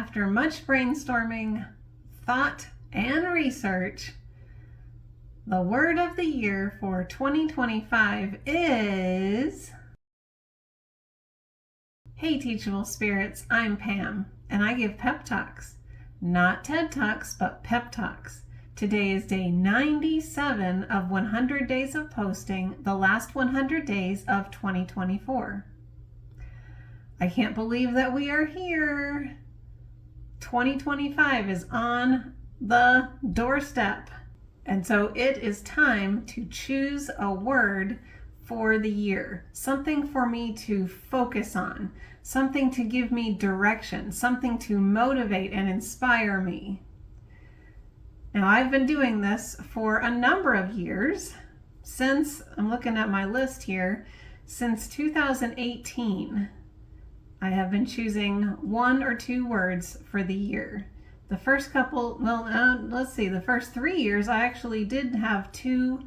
After much brainstorming, thought, and research, the word of the year for 2025 is... Hey Teachable Spirits, I'm Pam, and I give pep talks. Not TED Talks, but pep talks. Today is day 97 of 100 days of posting, the last 100 days of 2024. I can't believe that we are here. 2025 is on the doorstep. And so it is time to choose a word for the year, something for me to focus on, something to give me direction, something to motivate and inspire me. Now, I've been doing this for a number of years, since, I'm looking at my list here, since 2018. I have been choosing one or two words for the year. The first couple, the first 3 years, I actually did have two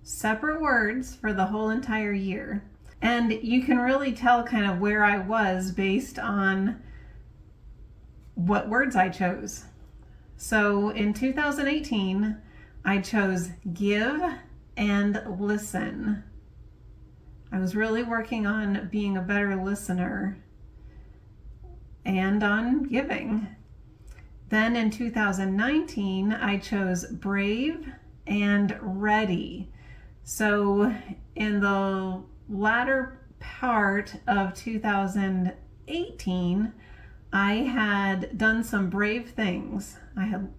separate words for the whole entire year. And you can really tell kind of where I was based on what words I chose. So in 2018, I chose give and listen. I was really working on being a better listener and on giving. Then in 2019, I chose brave and ready. So in the latter part of 2018, I had done some brave things. I had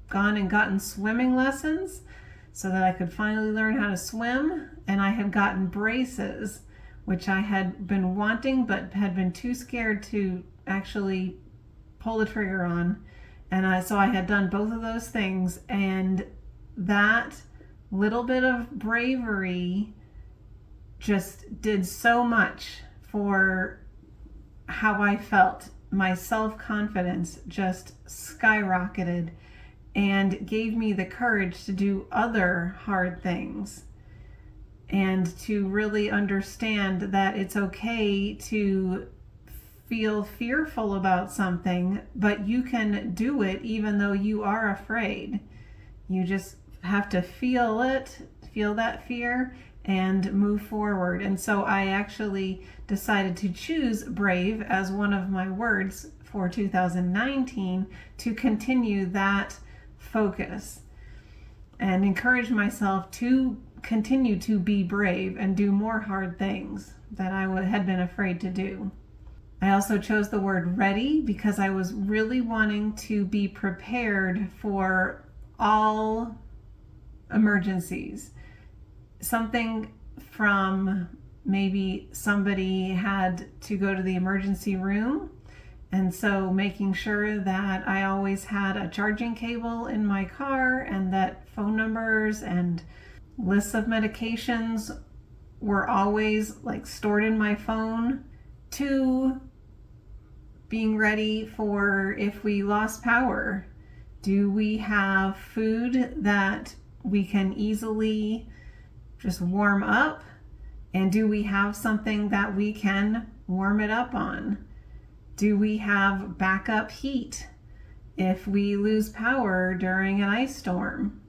gone and gotten swimming lessons so that I could finally learn how to swim, and I had gotten braces, which I had been wanting but had been too scared to actually pull the trigger on. And so I had done both of those things, and that little bit of bravery just did so much for how I felt. My self-confidence just skyrocketed and gave me the courage to do other hard things and to really understand that it's okay to feel fearful about something, but you can do it even though you are afraid. You just have to feel it, feel that fear, and move forward. And so I actually decided to choose brave as one of my words for 2019 to continue that focus and encourage myself to continue to be brave and do more hard things that I had been afraid to do. I also chose the word ready because I was really wanting to be prepared for all emergencies. Something from maybe somebody had to go to the emergency room, and so making sure that I always had a charging cable in my car and that phone numbers and lists of medications were always stored in my phone, to being ready for if we lost power. Do we have food that we can easily just warm up? And do we have something that we can warm it up on? Do we have backup heat if we lose power during an ice storm?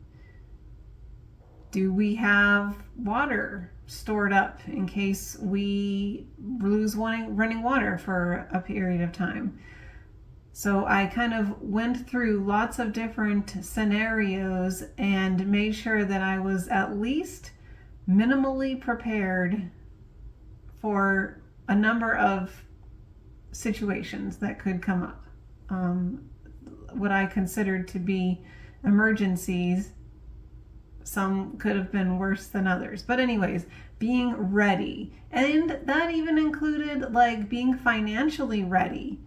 Do we have water stored up in case we lose running water for a period of time? So I kind of went through lots of different scenarios and made sure that I was at least minimally prepared for a number of situations that could come up. What I considered to be emergencies, some could have been worse than others. But anyways, being ready. And that even included being financially ready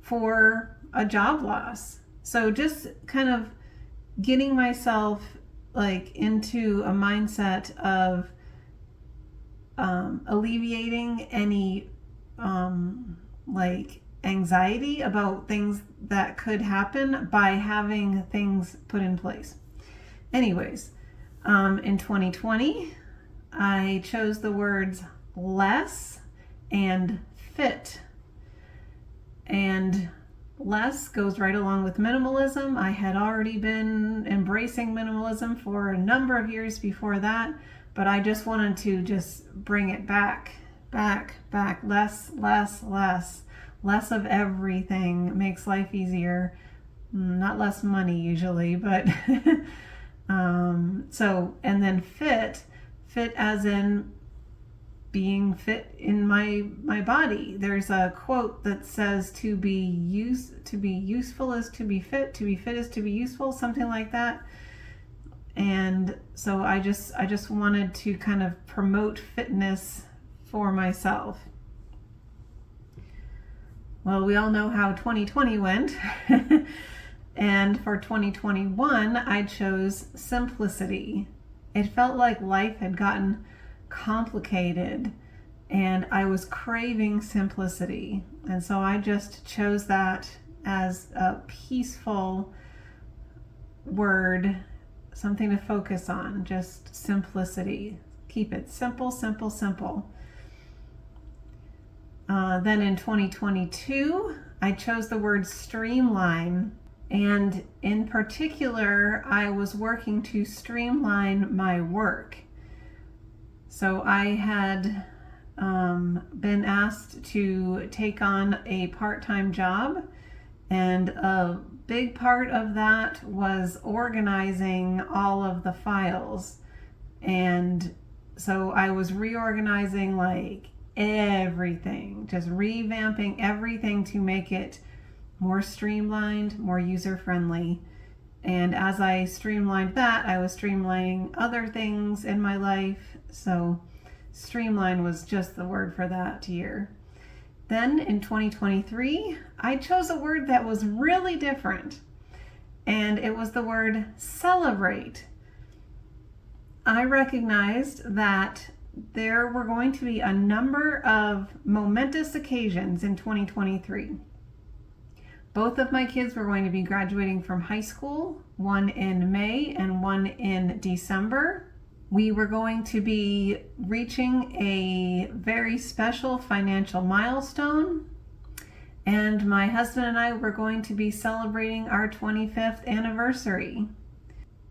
for a job loss. So just kind of getting myself into a mindset of alleviating any anxiety about things that could happen by having things put in place. Anyways, in 2020, I chose the words less and fit. And less goes right along with minimalism. I had already been embracing minimalism for a number of years before that, but I just wanted to just bring it back. Less of everything makes life easier. Not less money usually, but so, and then fit as in being fit in my body. There's a quote that says to be useful is to be fit is to be useful, something like that. And so I just wanted to kind of promote fitness for myself. Well, we all know how 2020 went. And for 2021, I chose simplicity. It felt like life had gotten complicated and I was craving simplicity. And so I just chose that as a peaceful word, something to focus on, just simplicity. Keep it simple. Then in 2022, I chose the word streamline. And in particular, I was working to streamline my work. So I had been asked to take on a part-time job, and a big part of that was organizing all of the files. And so I was reorganizing like everything, just revamping everything to make it more streamlined, more user-friendly. And as I streamlined that, I was streamlining other things in my life. So streamline was just the word for that year. Then in 2023, I chose a word that was really different, and it was the word celebrate. I recognized that there were going to be a number of momentous occasions in 2023. Both of my kids were going to be graduating from high school, one in May and one in December. We were going to be reaching a very special financial milestone, and my husband and I were going to be celebrating our 25th anniversary.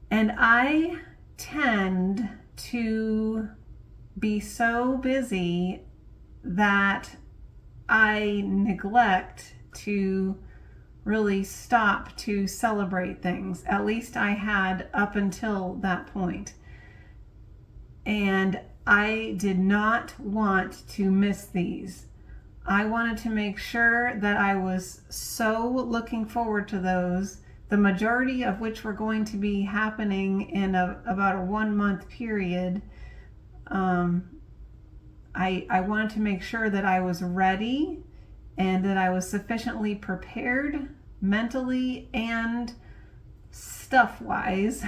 And I tend to be so busy that I neglect to really stop to celebrate things. At least I had up until that point. And I did not want to miss these. I wanted to make sure that I was so looking forward to those, the majority of which were going to be happening in about a 1 month period. I wanted to make sure that I was ready and that I was sufficiently prepared mentally and stuff-wise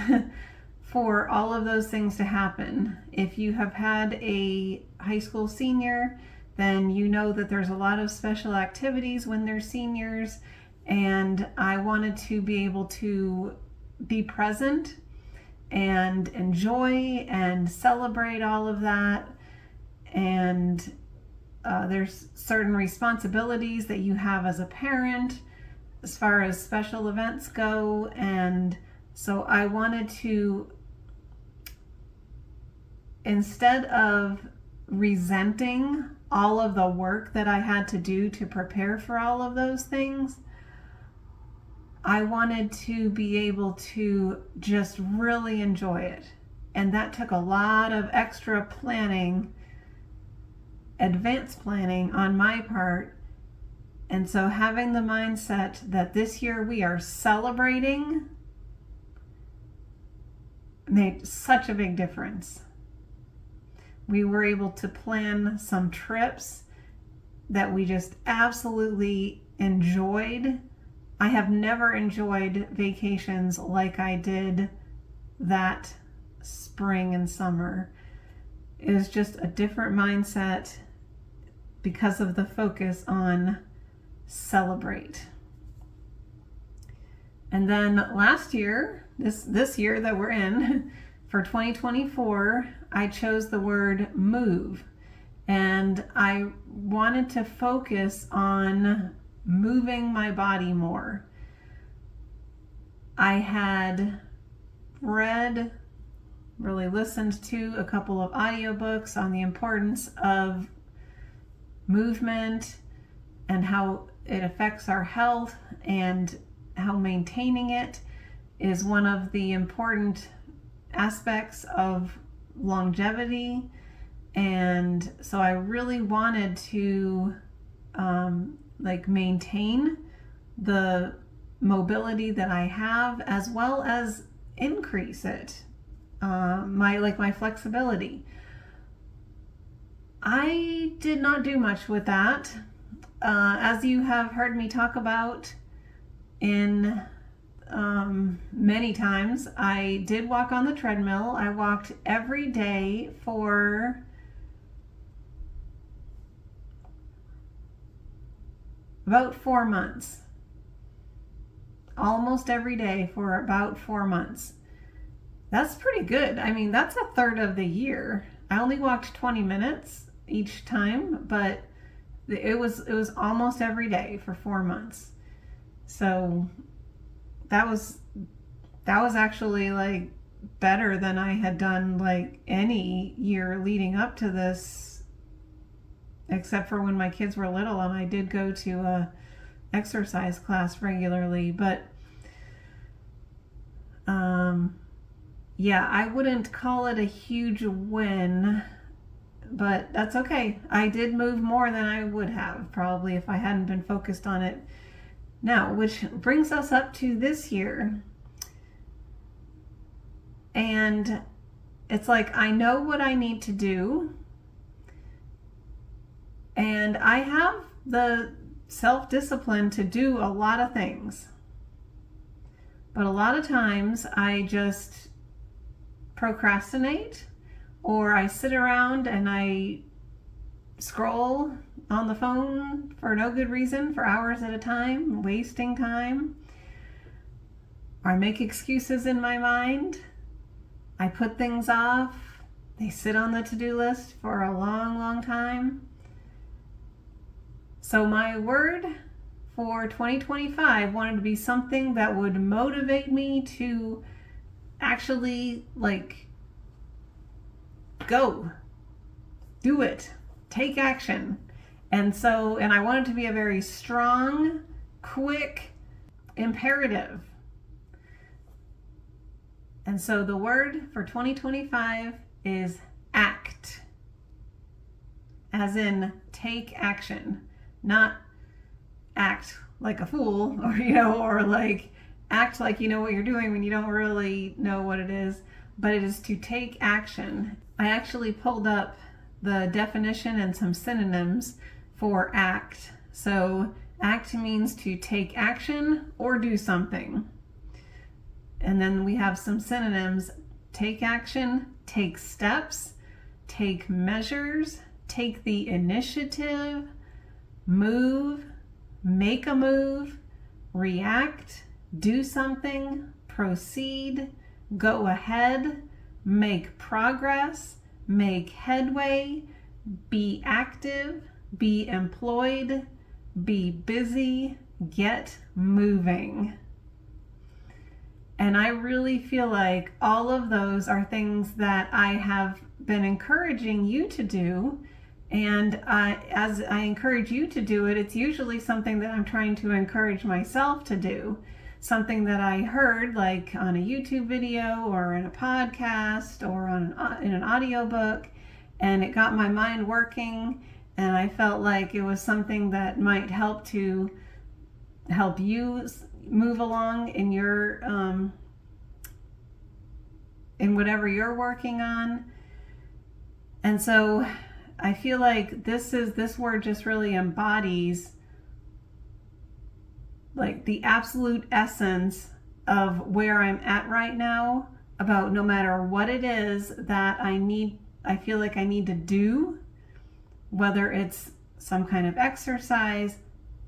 for all of those things to happen. If you have had a high school senior, then you know that there's a lot of special activities when they're seniors, and I wanted to be able to be present and enjoy and celebrate all of that. And there's certain responsibilities that you have as a parent as far as special events go, and so I wanted to, instead of resenting all of the work that I had to do to prepare for all of those things, I wanted to be able to just really enjoy it. And that took a lot of extra planning, advanced planning on my part. And so having the mindset that this year we are celebrating made such a big difference. We were able to plan some trips that we just absolutely enjoyed. I have never enjoyed vacations like I did that spring and summer. It was just a different mindset because of the focus on celebrate. And then last year, this year that we're in, for 2024, I chose the word move. And I wanted to focus on moving my body more. I had really listened to a couple of audiobooks on the importance of movement and how it affects our health, and how maintaining it is one of the important aspects of longevity. And so I really wanted to maintain the mobility that I have, as well as increase it, my flexibility. I did not do much with that. As you have heard me talk about in many times, I did walk on the treadmill. I walked every day for about 4 months. Almost every day for about 4 months. That's pretty good. I mean, that's a third of the year. I only walked 20 minutes each time, but it was almost every day for 4 months. So that was actually like better than I had done like any year leading up to this, except for when my kids were little and I did go to a exercise class regularly. But yeah, I wouldn't call it a huge win, but that's okay. I did move more than I would have probably if I hadn't been focused on it. Now, which brings us up to this year. And it's like, I know what I need to do, and I have the self-discipline to do a lot of things. But a lot of times I just procrastinate, or I sit around and I scroll on the phone for no good reason for hours at a time, wasting time. Or I make excuses in my mind. I put things off. They sit on the to-do list for a long, long time. So my word for 2025 wanted to be something that would motivate me to actually go, do it, take action. And I want it to be a very strong, quick imperative. And so the word for 2025 is act, as in take action, not act like a fool, or like act like you know what you're doing when you don't really know what it is, but it is to take action. I actually pulled up the definition and some synonyms for act. So act means to take action or do something. And then we have some synonyms: take action, take steps, take measures, take the initiative, move, make a move, react, do something, proceed, go ahead, make progress, make headway, be active, be employed, be busy, get moving. And I really feel like all of those are things that I have been encouraging you to do. And as I encourage you to do it, it's usually something that I'm trying to encourage myself to do. Something that I heard like on a YouTube video or in a podcast or in an audiobook, and it got my mind working, and I felt like it was something that might help you move along in your in whatever you're working on. And so I feel like this word just really embodies like the absolute essence of where I'm at right now, about no matter what it is that I feel like I need to do, whether it's some kind of exercise,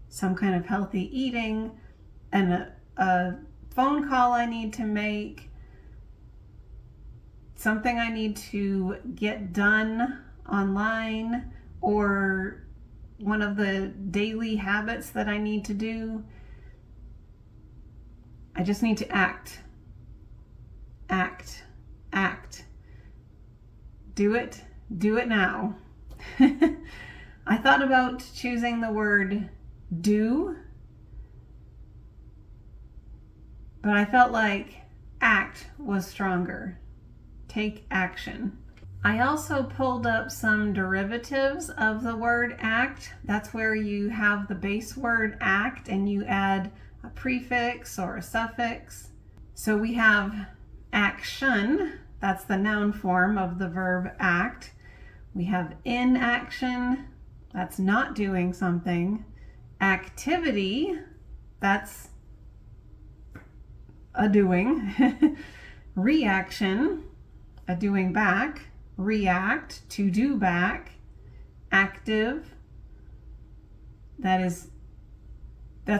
some kind of healthy eating, and a phone call I need to make, something I need to get done online, or one of the daily habits that I need to do. I just need to act. Act. Act. Do it. Do it now. I thought about choosing the word do, but I felt like act was stronger. Take action. I also pulled up some derivatives of the word act. That's where you have the base word act and you add a prefix or a suffix. So we have action, that's the noun form of the verb act. We have inaction, that's not doing something. Activity, that's a doing. Reaction, a doing back. React, to do back. Active, that's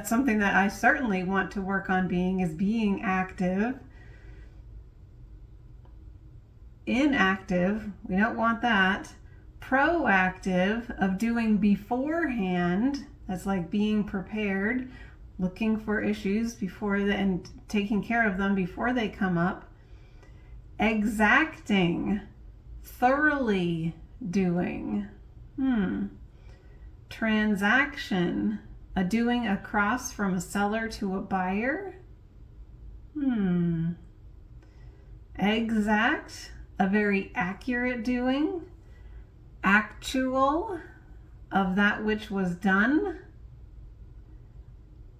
something that I certainly want to work on being, is being active. Inactive, we don't want that. Proactive, of doing beforehand, that's like being prepared, looking for issues and taking care of them before they come up. Exacting, thoroughly doing. Transaction, a doing across from a seller to a buyer. Exact, a very accurate doing. Actual, of that which was done.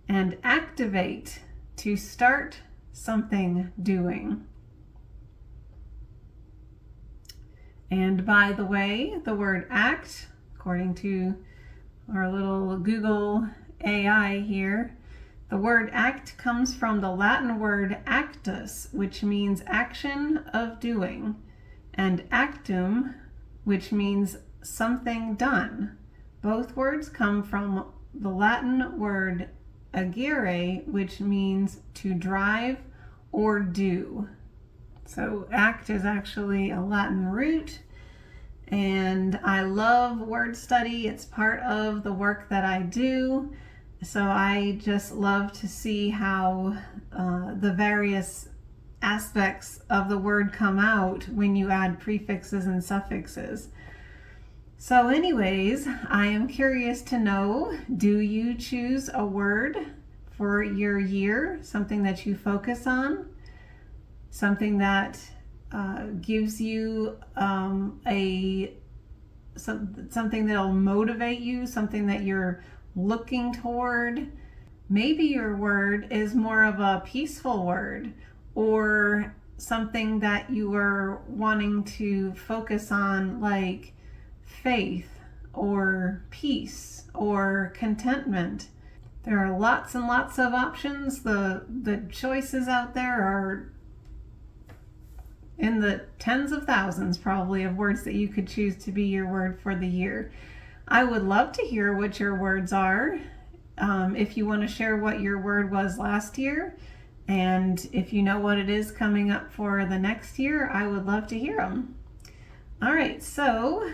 And activate, to start something doing. And by the way, the word act, according to our little Google AI here, the word act comes from the Latin word actus, which means action of doing, and actum, which means something done. Both words come from the Latin word agere, which means to drive or do. So act is actually a Latin root, and I love word study. It's part of the work that I do. So I just love to see how the various aspects of the word come out when you add prefixes and suffixes. So anyways, I am curious to know, do you choose a word for your year, something that you focus on, something that gives you something that'll motivate you, something that you're looking toward? Maybe your word is more of a peaceful word, or something that you are wanting to focus on, like faith or peace or contentment. There are lots and lots of options. The choices out there are in the tens of thousands probably of words that you could choose to be your word for the year. I would love to hear what your words are. If you want to share what your word was last year, and if you know what it is coming up for the next year, I would love to hear them. All right, so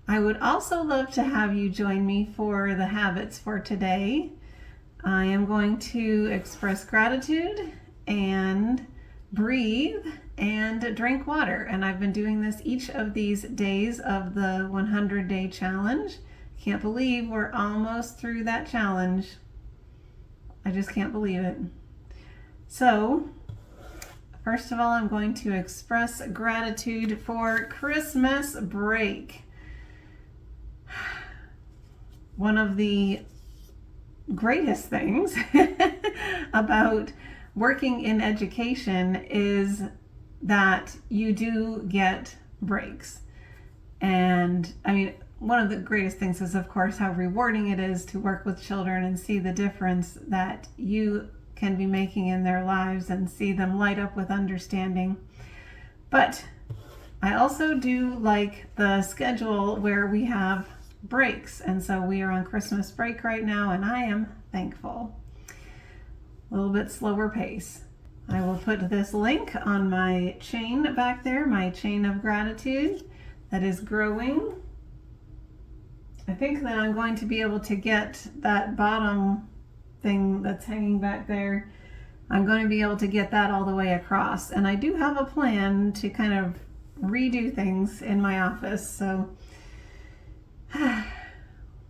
I would also love to have you join me for the habits for today. I am going to express gratitude and breathe and drink water. And I've been doing this each of these days of the 100-day challenge. Can't believe we're almost through that challenge. I just can't believe it. So, first of all, I'm going to express gratitude for Christmas break. One of the greatest things about working in education is that you do get breaks. And I mean, one of the greatest things is, of course, how rewarding it is to work with children and see the difference that you can be making in their lives and see them light up with understanding. But I also do like the schedule where we have breaks. And so we are on Christmas break right now, and I am thankful. A little bit slower pace. I will put this link on my chain back there, my chain of gratitude that is growing. I think that I'm going to be able to get that bottom thing that's hanging back there. I'm going to be able to get that all the way across. And I do have a plan to kind of redo things in my office. So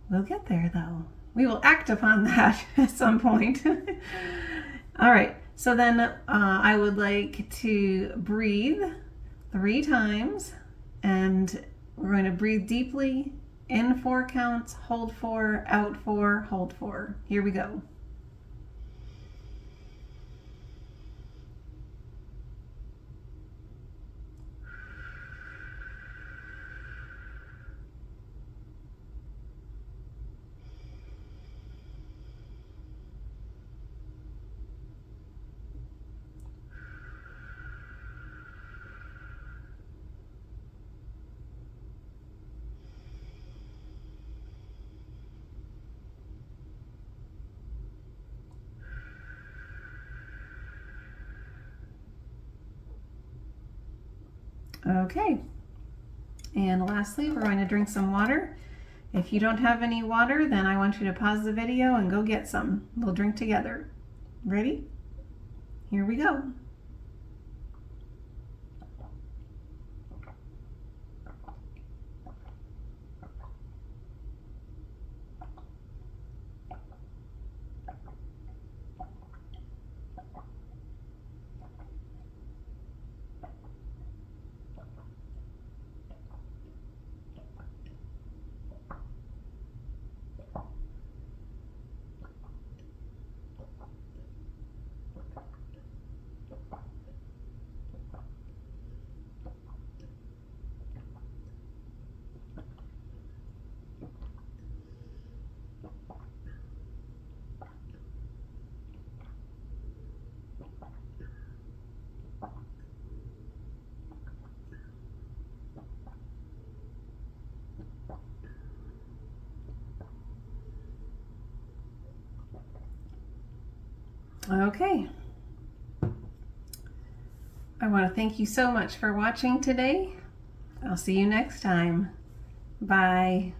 we'll get there though. We will act upon that at some point. All right. So then I would like to breathe 3 times, and we're going to breathe deeply. In 4 counts, hold 4, out 4, hold 4. Here we go. Okay, and lastly, we're going to drink some water. If you don't have any water, then I want you to pause the video and go get some. We'll drink together. Ready? Here we go. Okay. I want to thank you so much for watching today. I'll see you next time. Bye.